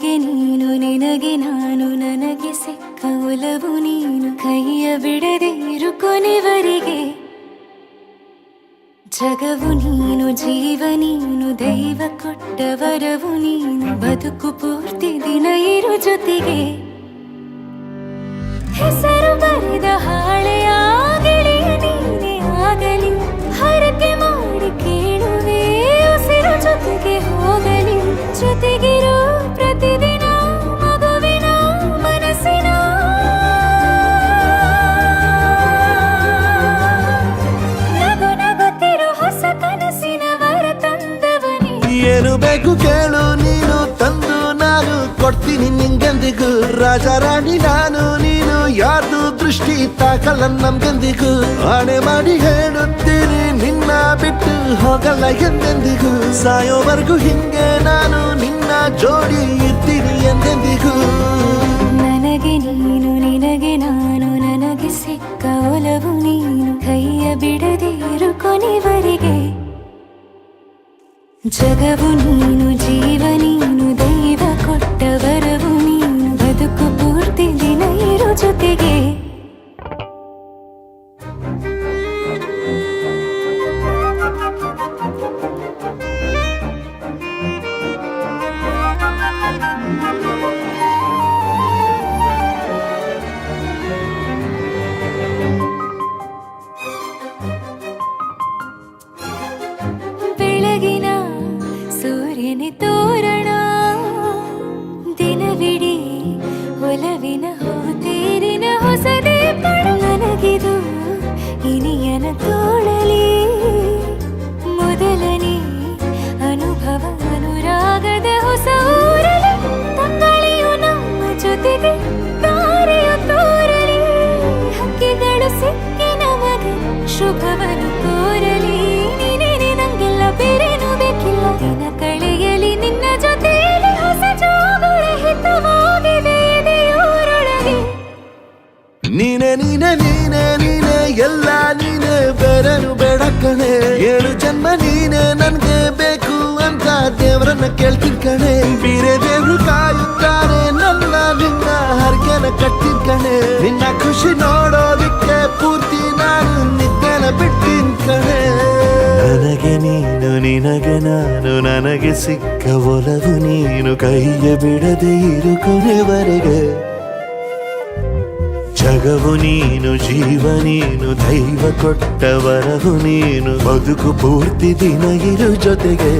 ನನಗೆ ನೀನು ನಿನಗೆ ನಾನು ನನಗೆ ಸಿಕ್ಕ ಒಲವು ನೀನು ಕೈಯ ಬಿಡದೆ ಇರು ಕೊನೆವರೆಗೆ ಜಗವು ನೀನು ಜೀವ ನೀನು ದೈವ ಕೊಟ್ಟ ವರವು ನೀನು ಬದುಕು ಪೂರ್ತಿ ದಿನ ಇರು ಜೊತೆಗೆ ಹೆಸರು ಬರೆದ ಹಾಳೆಯ ಗೆಳೆಯ ನೀನೇ ಆಗಲಿ ಹರಕೆ ಮಾಡಿ ಕೇಳುವೆ ಉಸಿರು ಜೊತೆಗೆ ಹೋಗಲಿ ಜೊತೆಗಿರೋ ಪ್ರತಿದಿನ ಮಗುವಿನ ಮನಸ್ಸಿನ ನಗು ನಗುತ್ತಿರೋ ಹೊಸ ಕನಸಿನ ವರ ತಂದವನೇ ಏನು ಬೇಕು ಕೇಳು ನೀನು ತಂದು ನಾನು ಕೊಡ್ತೀನಿ ನಿಂಗೆಂದಿಗೂ ರಾಜ ರಾಣಿ ನಾನು ನೀನು ಯಾರ್ದು ದೃಷ್ಟಿ ತಾಕಲ್ಲ ನಮ್ಗೆಂದಿಗೂ ಆಣೆ ಮಾಡಿ ಹೇಳುತ್ತೀನಿ ನಿನ್ನ ಬಿಟ್ಟು ಹೋಗಲ್ಲ ಎಂದೆಂದಿಗೂ ಸಾಯೋವರೆಗೂ ಹಿಂಗೆ ನಾನು ನಿನ್ನ ಜೋಡಿ ಇರ್ತೀನಿ ಎಂದೆಂದಿಗೂ ನನಗೆ ನೀನು ನಿನಗೆ ನಾನು ನನಗೆ ಸಿಕ್ಕ ಒಲವು ನೀನು ಕೈಯ ಬಿಡದೆ ಇರು ಕೊನೆವರೆಗೆ ಜಗವು ನೀನು ಜೀವ ನೀನು ದೈವ ಕೊಟ್ಟ ವರವು ನೀನು ಬದುಕು ಪೂರ್ತಿ ದಿನ ಇರು ಜೊತೆಗೆ ಬೆಳಗಿನ ಸೂರ್ಯನೇ ತೋರಣ ದಿನವಿಡೀ ಒಲವಿನ ಹೋತೇರಿನ ಹೊಸದೇ ನನಗಿದು ಇನಿಯನ ತೋಳಲಿ ಮೊದಲನೇ ಅನುಭವ ಅನುರಾಗದ ಹೊಸ ಊರಲಿ ತಂಗಳಿಯು ನಮ್ಮ ಜೊತೆಗೆ ತಾರೆಯ ತೋರಲಿ ಹಕ್ಕಿಗಳು ಸಿಕ್ಕಿ ನಮಗೆ ಶುಭವನ್ನು ಕೋರಲಿ ನೀನೇನೆ ನಂಗೆಲ್ಲ ಬೇರೇನು ಬೇಕಿಲ್ಲ ದಿನ ಕಳೆಯಲಿ ನಿನ್ನ ಜೊತೆಯಲ್ಲಿ ಹೊಸ ಜೋಗುಳ ಹಿತವಾಗಿದೆ ಇದೆಯೋರೊಳಗೆ ನೀನೆ ನೀನೆ ನೀನೆ ನೀನೆ ಎಲ್ಲ ನೀನೆ ಬೇರೆನು ಬೇಡ ಕಣೆ ಏಳು ಜನ್ಮ ನೀನೆ ನನ್ಗೆ ಬೇಕು ಅಂತ ದೇವರನ್ನ ಕೇಳ್ತೀನಿ ಕಣೆ ಬೇರೆ ದೇವ್ರು ಕಾಯುತ್ತಾರೆ ನನ್ನ ನಿನ್ನ ಹರ್ಗೆನ ಕಟ್ಟಿನ ಕಣೆ ನಿನ್ನ ಖುಷಿ ನೋಡೋದಿಕ್ಕೆ ಪೂರ್ತಿ ನಾನು ನಿದ್ದೆನ ಬಿಟ್ಟಿನ್ ಕಣೆ ನನಗೆ ನೀನು ನಿನಗೆ ನಾನು ನನಗೆ ಸಿಕ್ಕ ಒಲವು ನೀನು ಕೈಯ ಬಿಡದೆ ಇರು ಕೊನೆವರೆಗೆ ಜಗವು ನೀನು ಜೀವ ನೀನು ದೈವ ಕೊಟ್ಟ ವರವು ನೀನು ಬದುಕು ಪೂರ್ತಿ ದಿನ ಇರು ಜೊತೆಗೆ